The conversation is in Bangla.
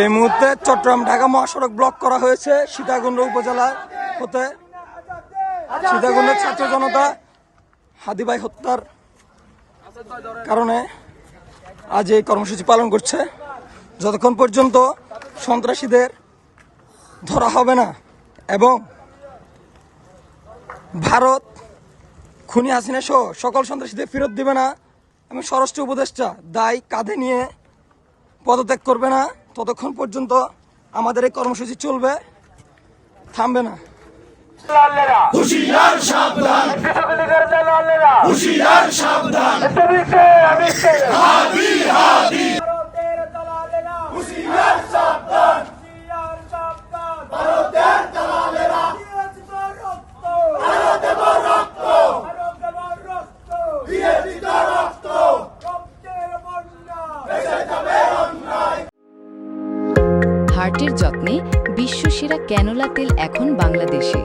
এই মুহূর্তে চট্টগ্রাম ঢাকা মহাসড়ক ব্লক করা হয়েছে সীতাকুণ্ড উপজেলা হতে। সীতাকুণ্ডের ছাত্র জনতা হাদি ভাই হত্যার কারণে আজ এই কর্মসূচি পালন করছে। যতক্ষণ পর্যন্ত সন্ত্রাসীদের ধরা হবে না এবং ভারত খুনি হাসিনা সহ সকল সন্ত্রাসীদের ফেরত দিবে না এবং স্বরাষ্ট্র উপদেষ্টা দায় কাঁধে নিয়ে পদত্যাগ করবে না, ততক্ষণ পর্যন্ত আমাদের এই কর্মসূচি চলবে, থামবে না। হুশিয়ার সাবধান, হুশিয়ার সাবধান, হাদি হাদি, হুশিয়ার সাবধান, ভারতের দালালেরা, ভারতে রক্ত, দিয়েছি তো রক্ত, বেঁচে যাবে অন্যায়। হার্টের যত্নে বিশ্বসেরা ক্যানোলা তেল এখন বাংলাদেশে।